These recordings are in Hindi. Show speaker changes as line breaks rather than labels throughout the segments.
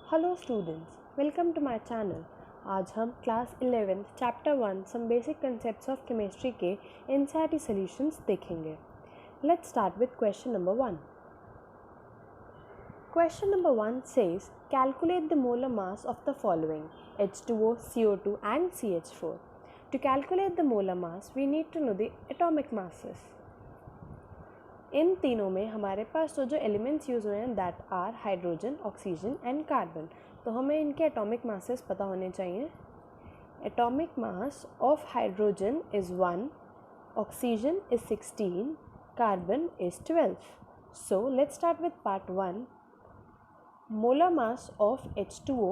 Hello students, welcome to my channel. आज हम class 11 chapter 1 some basic concepts of chemistry के एनसीईआरटी सॉल्यूशंस देखेंगे। Let's start with question number 1। Question number 1 says, calculate the molar mass of the following H2O, CO2 and CH4. To calculate the molar mass, we need to know the atomic masses. इन तीनों में हमारे पास जो एलिमेंट्स यूज़ हुए हैं that are hydrogen, oxygen and carbon, तो हमें इनके एटॉमिक मासेस पता होने चाहिए। Atomic mass of hydrogen is 1, oxygen is 16, carbon is 12. So let's start with part 1. Molar mass of H2O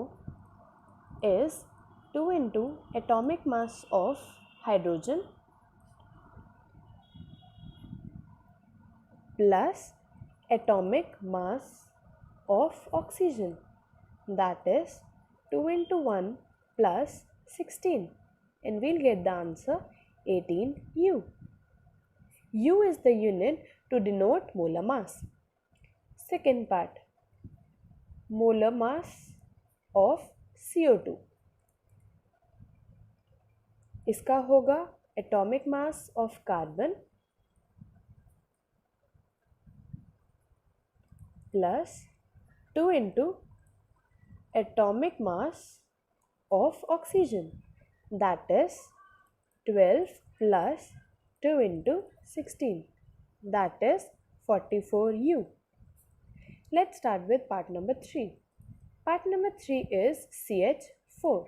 is 2 into atomic mass of hydrogen plus atomic mass of oxygen, that is 2 into 1 plus 16, and we'll get the answer 18U. U is the unit to denote molar mass. Second part, molar mass of CO2. इसका होगा atomic mass of carbon plus 2 into atomic mass of oxygen, that is 12 plus 2 into 16, that is 44U. Let's start with part number 3. Part number 3 is CH4.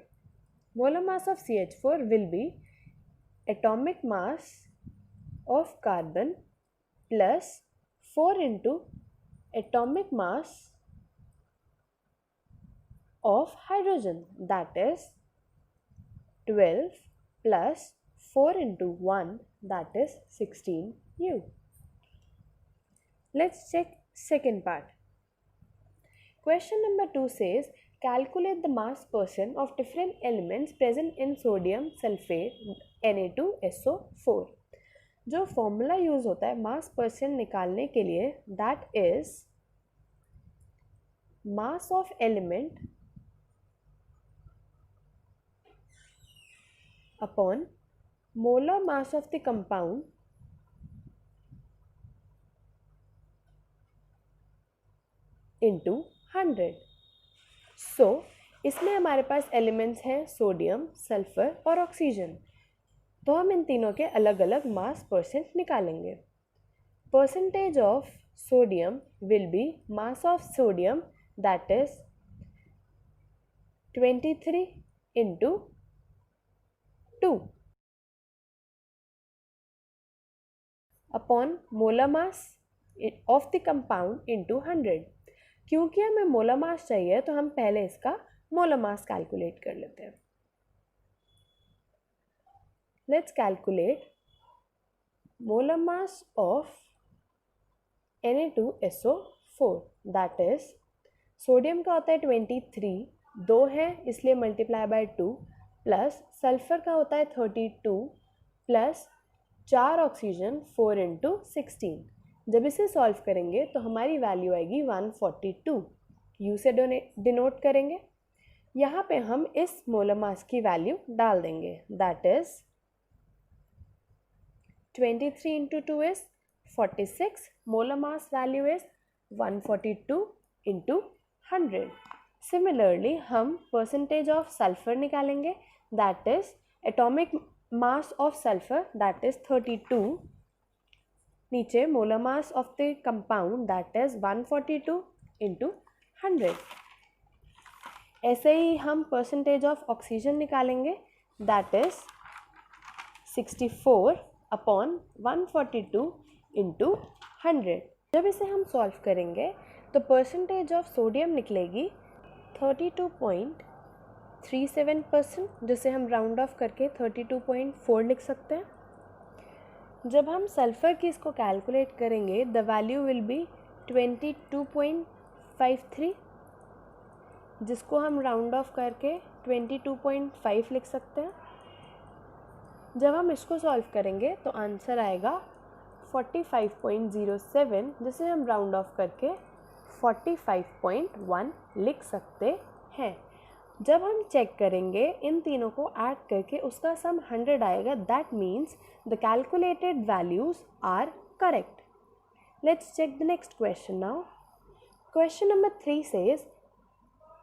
Molar mass of CH4 will be atomic mass of carbon plus 4 into atomic mass of hydrogen, that is 12 plus 4 into 1, that is 16U. Let's check second part. Question number 2 says, calculate the mass % of different elements present in sodium sulfate Na2SO4. जो फॉर्मूला यूज होता है मास % निकालने के लिए, that is mass of element upon molar mass of the compound into 100. सो इसमें हमारे पास एलिमेंट्स हैं सोडियम, सल्फर और ऑक्सीजन, तो हम इन तीनों के अलग अलग मास % निकालेंगे. Percentage of sodium will be mass of sodium, that is 23 into 2 upon molar mass of the compound into 100. क्योंकि हमें मोलर मास चाहिए तो हम पहले इसका मोलर मास कैलकुलेट कर लेते हैं. Let's calculate molar mass of Na2SO4, that is sodium का होता है 23, 2 है इसलिए मल्टीप्लाई बाय 2, प्लस सल्फर का होता है 32 प्लस 4 ऑक्सीजन 4 into 16. जब इसे सॉल्व करेंगे तो हमारी वैल्यू आएगी 142. यू से डिनोट करेंगे. यहाँ पे हम इस मोलर मास की वैल्यू डाल देंगे, that is 23 into 2 is 46. Molar mass value is 142 into 100. Similarly हम परसेंटेज ऑफ सल्फर निकालेंगे, that is atomic mass of sulphur, that is 32. नीचे molar mass of the compound, that is 142 into 100. ऐसे ही हम परसेंटेज ऑफ ऑक्सीजन निकालेंगे, दैट इज 64 अपॉन 142 into 100. जब इसे हम सॉल्व करेंगे तो परसेंटेज ऑफ सोडियम निकलेगी 32.37%, जिसे हम राउंड ऑफ करके 32.4 लिख सकते हैं. जब हम सल्फ़र की इसको कैलकुलेट करेंगे द वैल्यू विल बी 22.53, जिसको हम राउंड ऑफ करके 22.5 लिख सकते हैं. जब हम इसको सॉल्व करेंगे तो आंसर आएगा 45.07, जिसे हम राउंड ऑफ करके 45.1 लिख सकते है। जब हम चेक करेंगे इन तीनों को ऐड करके उसका सम 100 आएगा, that means the calculated values are correct. Let's check the next question now. Question number 3 says,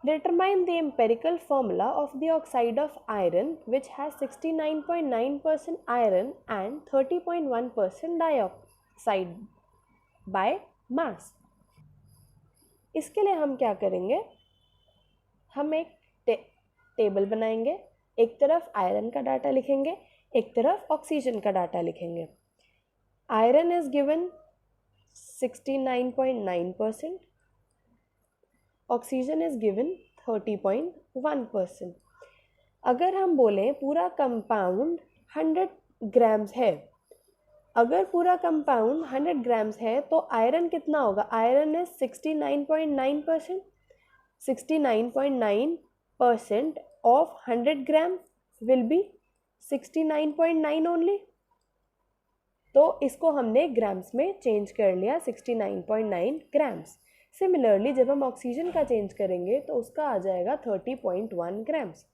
determine the empirical formula of the oxide of iron which has 69.9% iron and 30.1% dioxide by mass। इसके लिए हम क्या करेंगे, हम एक टेबल बनाएंगे, एक तरफ आयरन का डाटा लिखेंगे, एक तरफ ऑक्सीजन का डाटा लिखेंगे। Iron is given 69.9%, oxygen is given 30.1%। अगर हम बोलें पूरा कंपाउंड 100 ग्राम्स है, अगर पूरा कंपाउंड 100 ग्राम्स है तो आयरन कितना होगा? Iron is 69.9%। 69.9% of 100 gram will be 69.9 only. तो इसको हमने ग्राम्स में चेंज कर लिया, 69.9 ग्राम्स। सिमिलरली जब हम ऑक्सीजन का चेंज करेंगे तो उसका आ जाएगा 30.1 ग्राम्स।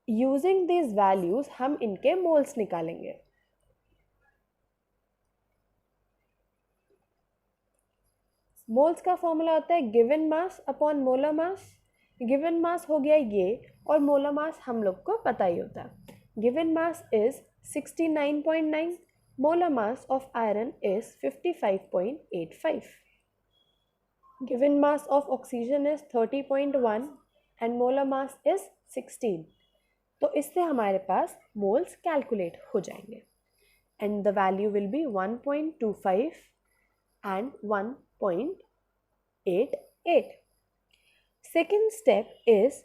यूजिंग दिस वैल्यूज हम इनके मोल्स निकालेंगे। मोल्स का फॉर्मूला होता है given mass upon molar mass. Given mass हो गया ये, और मोलर मास हम लोग को पता ही होता है। Given mass is 69.9, molar mass of iron is 55.85, given mass of oxygen is 30.1 and molar mass is 16। तो इससे हमारे पास मोल्स कैलकुलेट हो जाएंगे and the value will be 1.25 and 1.88. Second step is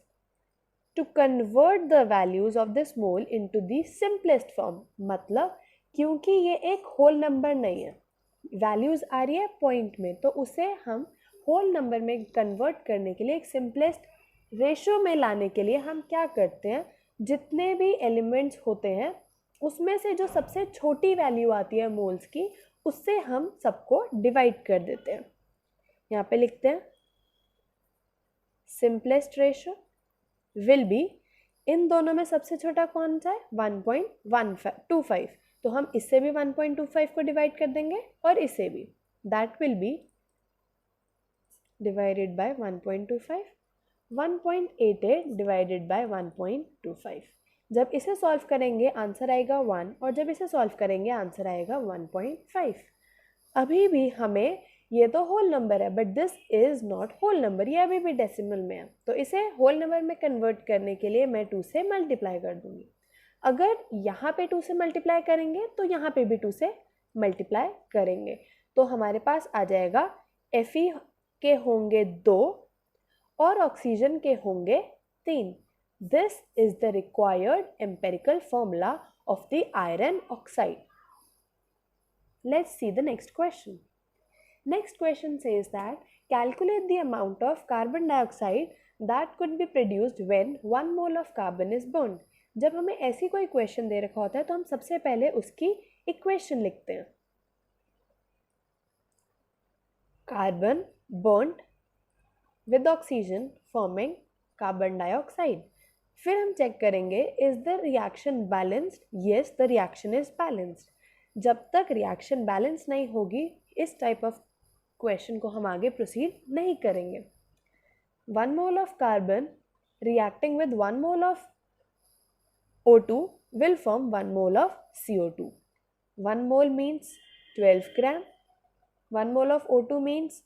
to convert the values of this mole into the simplest form। मतलब क्योंकि ये एक होल नंबर नहीं है, वैल्यूज आ रही है पॉइंट में, तो उसे हम होल नंबर में कन्वर्ट करने के लिए, एक सिंपलेस्ट रेशियो में लाने के लिए हम क्या करते हैं, जितने भी एलिमेंट्स होते हैं उसमें से जो सबसे छोटी वैल्यू आती है मोल्स की, उससे हम सबको डिवाइड कर देते हैं। यहाँ पे लिखते हैं सिंपलेस्ट रेशियो विल बी, इन दोनों में सबसे छोटा कौन सा है? 1.25, तो हम इससे भी 1.25 को डिवाइड कर देंगे और इसे भी, that will be divided by 1.25, 1.88 divided by 1.25। जब इसे सॉल्व करेंगे आंसर आएगा 1, और जब इसे सॉल्व करेंगे आंसर आएगा 1.5। अभी भी हमें, ये तो होल नंबर है but this is not whole number, ये अभी भी डेसिमल में है, तो इसे होल नंबर में कन्वर्ट करने के लिए मैं 2 से मल्टीप्लाई कर दूंगी। अगर यहाँ पे 2 से मल्टीप्लाई करेंगे तो यहाँ पे भी 2 से मल्टीप्लाई करेंगे, तो हमारे पास आ जाएगा Fe के होंगे 2 और ऑक्सीजन के होंगे 3। This is the required empirical formula of the iron oxide. Let's see the next question. Next question says that calculate the amount of carbon dioxide that could be produced when 1 mole of carbon is burned. जब हमें ऐसी कोई क्वेश्चन दे रखा होता है तो हम सबसे पहले उसकी इक्वेशन लिखते हैं। Carbon burnt with oxygen forming carbon dioxide। फिर हम चेक करेंगे is the reaction balanced? Yes, the reaction is balanced. जब तक रिएक्शन बैलेंस नहीं होगी इस टाइप ऑफ क्वेश्चन को हम आगे प्रोसीड नहीं करेंगे। 1 mole of carbon reacting with 1 mole of O2 will form 1 mole of CO2। 1 mole means 12 gram, 1 mole of O2 means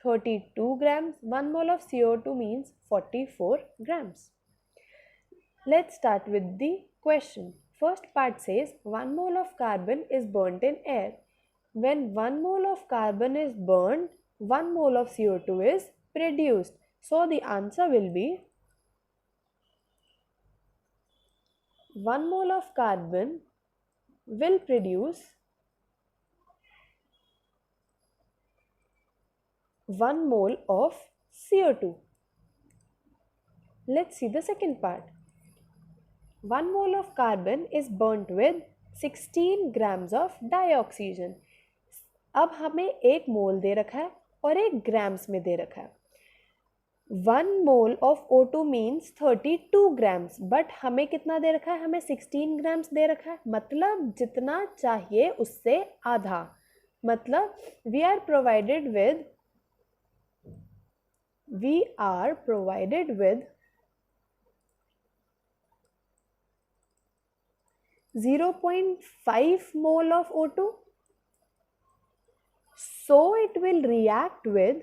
32 grams, 1 mole of CO2 means 44 grams। Let's start with the question. First part says 1 mole of carbon is burnt in air. When 1 mole of carbon is burned, 1 mole of CO2 is produced. So the answer will be 1 mole of carbon will produce 1 mole of CO2. Let's see the second part. 1 mole of carbon is burnt with 16 grams of dioxygen. अब हमें 1 मोल दे रखा है और 1 ग्राम्स में दे रखा है। 1 mole of O2 means 32 grams, but हमें कितना दे रखा है, हमें 16 ग्राम्स दे रखा है, मतलब जितना चाहिए उससे आधा, मतलब we are provided with 0.5 mole of O2, so it will react with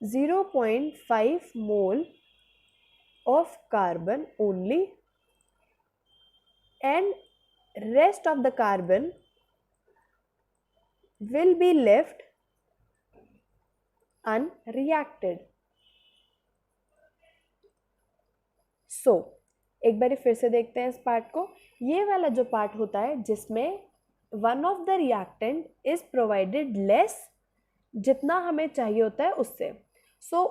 0.5 mole of carbon only, and rest of the carbon will be left unreacted. So, एक बार फिर से देखते हैं इस पार्ट को। ये वाला जो पार्ट होता है जिसमें one of the reactant is provided less, जितना हमें चाहिए होता है उससे, सो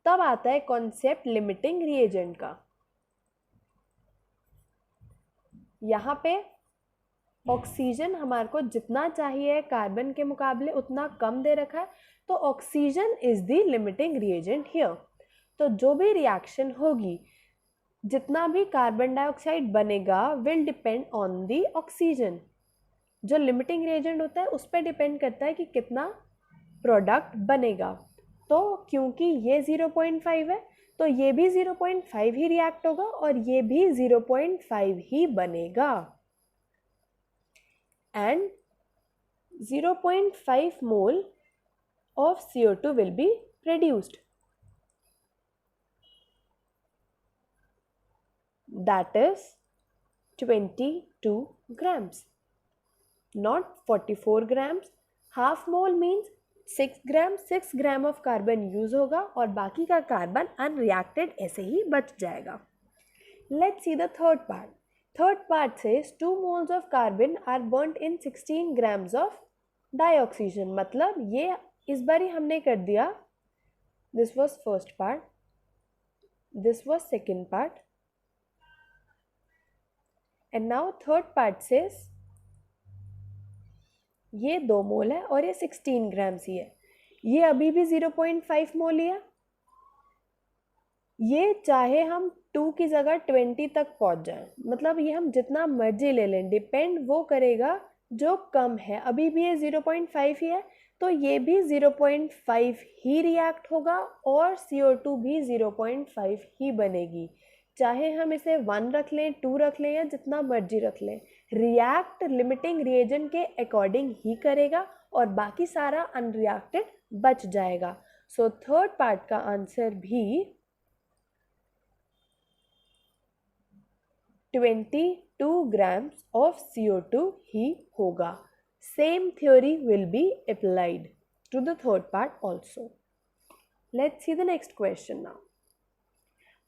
तब आता है कॉन्सेप्ट लिमिटिंग रिएजेंट का। यहाँ पे ऑक्सीजन हमारे को जितना चाहिए कार्बन के मुकाबले उतना कम दे रखा है, तो oxygen is the limiting reagent here. तो जो भी रिएक्शन होगी, जितना भी कार्बन डाइऑक्साइड बनेगा will depend on the oxygen. जो लिमिटिंग रिएजेंट होता है उस पर डिपेंड करता है कि कितना प्रोडक्ट बनेगा। तो क्योंकि ये 0.5 है तो ये भी 0.5 ही रिएक्ट होगा और ये भी 0.5 ही बनेगा, and 0.5 mole of CO2 will be produced, that is 22 grams, not 44 grams. Half mole means 6 grams, 6 gram of carbon use होगा और बाकी का कार्बन अनरिएक्टेड ऐसे ही बच जाएगा। Let's see the third part. Third part says 2 moles of carbon are burnt in 16 grams of dioxygen. मतलब ये इस बार ही हमने कर दिया, this was first part, this was second part, and now third part says ये 2 मोल है और ये 16 ग्राम्स ही है। ये अभी भी 0.5 मोल ही है। ये चाहे हम 2 की जगह 20 तक पहुंच जाएं, मतलब ये हम जितना मर्जी ले लें, डिपेंड वो करेगा जो कम है। अभी भी ये 0.5 ही है तो ये भी 0.5 ही रिएक्ट होगा और CO2 भी 0.5 ही बनेगी। चाहे हम इसे 1 रख लें, 2 रख लें या जितना मर्जी रख लें, रिएक्ट लिमिटिंग रिएजेंट के अकॉर्डिंग ही करेगा और बाकी सारा अनरिएक्टेड बच जाएगा। सो थर्ड पार्ट का आंसर भी 22 grams of CO2 ही होगा। Same theory will be applied to the third part also. Let's see the next question now.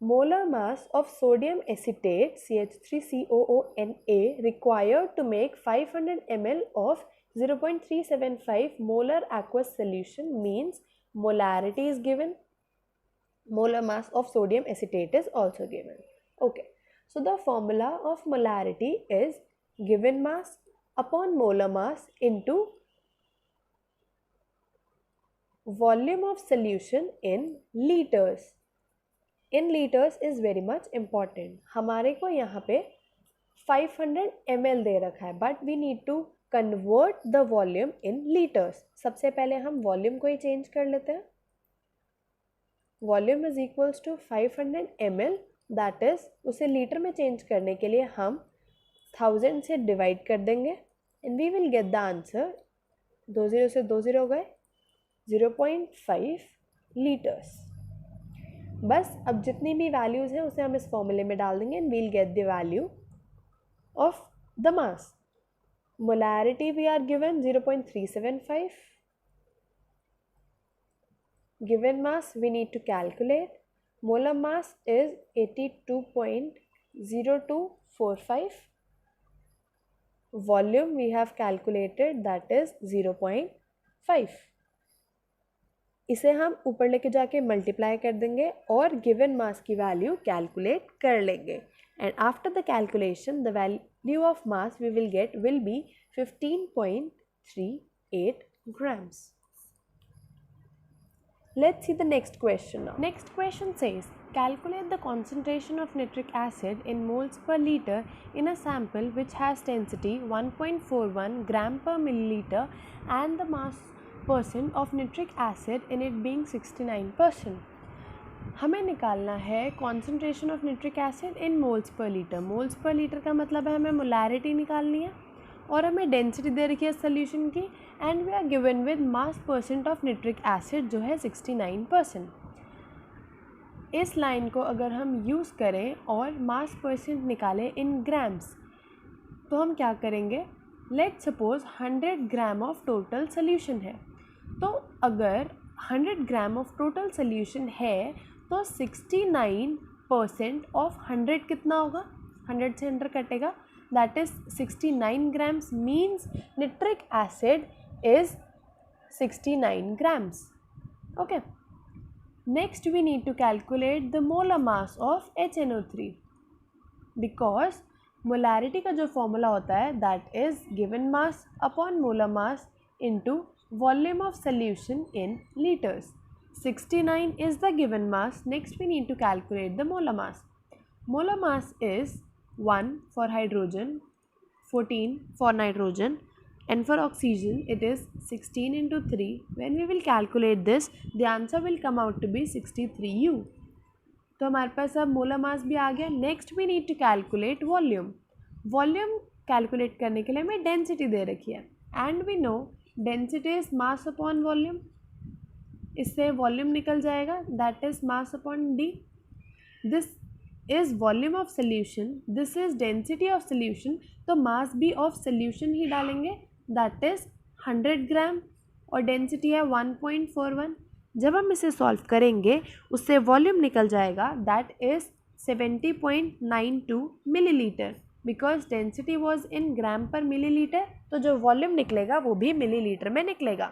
Molar mass of sodium acetate CH3COONA required to make 500 ml of 0.375 molar aqueous solution means molarity is given. Molar mass of sodium acetate is also given. Okay. So the formula of molarity is given mass upon molar mass into volume of solution in liters. In liters is very much important. हमारे को यहाँ पे 500 ml दे रखा है, but we need to convert the volume in liters. सबसे पहले हम वॉल्यूम को ही चेंज कर लेते हैं। Volume is equals to 500 ml, that is उसे लीटर में चेंज करने के लिए हम 1000 से डिवाइड कर देंगे and we will get the answer. 2 0 से 2 0 गए, 0.5 लीटर्स। बस अब जितनी भी वैल्यूज़ हैं उसे हम इस फॉर्मूले में डाल देंगे and we'll get the value of the mass. Molarity we are given 0.375. Given mass we need to calculate. Molar mass is 82.0245. Volume we have calculated, that is 0.5. इसे हम ऊपर लेके जाके मल्टीप्लाई कर देंगे और गिवन मास की वैल्यू कैलकुलेट कर लेंगे and after the calculation the value of mass we will get will be 15.38 grams. Let's see the next question now. Next question says, calculate the concentration of nitric acid in moles per liter in a sample which has density 1.41 gram per milliliter and the mass percent of nitric acid in it being 69%. हमें निकालना है concentration of nitric acid in moles per litre. Moles per litre का मतलब है हमें मोलैरिटी निकालनी है और हमें डेंसिटी दे रखी है सोल्यूशन की and we are given with mass percent of nitric acid जो है 69%. इस लाइन को अगर हम यूज़ करें और मास परसेंट निकालें इन ग्राम्स तो हम क्या करेंगे. Let suppose 100 gram of total solution है. तो अगर 100 ग्राम ऑफ टोटल सोल्यूशन है तो 69% ऑफ 100 कितना होगा. 100 से 100 कटेगा, that is 69 grams means nitric acid is 69 grams. Okay. Next we need to calculate the molar mass of HNO3 because molarity का जो formula होता है that is given mass upon molar mass into volume of solution in liters. 69 is the given mass. Next we need to calculate the molar mass. Molar mass is 1 for hydrogen, 14 for nitrogen, and for oxygen it is 16 into 3. When we will calculate this, the answer will come out to be 63U. तो हमारे पास अब मोलर मास भी आ गया. Next we need to calculate volume. Volume calculate करने के लिए हमें डेंसिटी दे रखी है and we know density is mass upon volume. इससे वॉल्यूम निकल जाएगा, that is mass upon D. This is volume of solution, this is density of solution. तो मास भी ऑफ सोल्यूशन ही डालेंगे, दैट इज 100 ग्राम और डेंसिटी है 1.41. जब हम इसे सॉल्व करेंगे उससे वॉल्यूम निकल जाएगा, that is 70.92 millilitre because density was in gram per millilitre. तो जो वॉल्यूम निकलेगा वो भी मिलीलीटर में निकलेगा.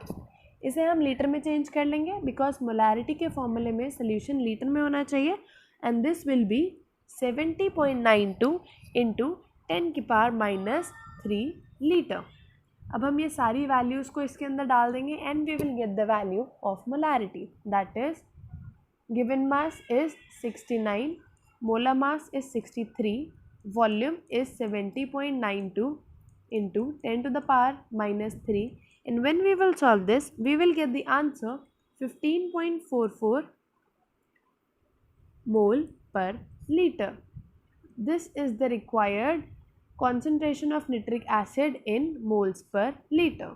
इसे हम लीटर में चेंज कर लेंगे बिकॉज मोलैरिटी के फॉर्मूले में सोल्यूशन लीटर में होना चाहिए and this will be 70.92 into 10 की पावर -3 लीटर. अब हम ये सारी वैल्यूज़ को इसके अंदर डाल देंगे and we will get the value of molarity, that is given mass is 69, molar mass is 63, volume is 70.92 into 10 to the power -3. And when we will solve this, we will get the answer 15.44 mole per liter. This is the required concentration of nitric acid in moles per liter.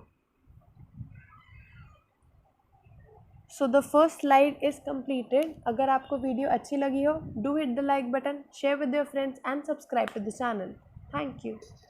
So the first slide is completed. अगर आपको वीडियो अच्छी लगी हो, do hit the like button, share with your friends and subscribe to the channel. Thank you.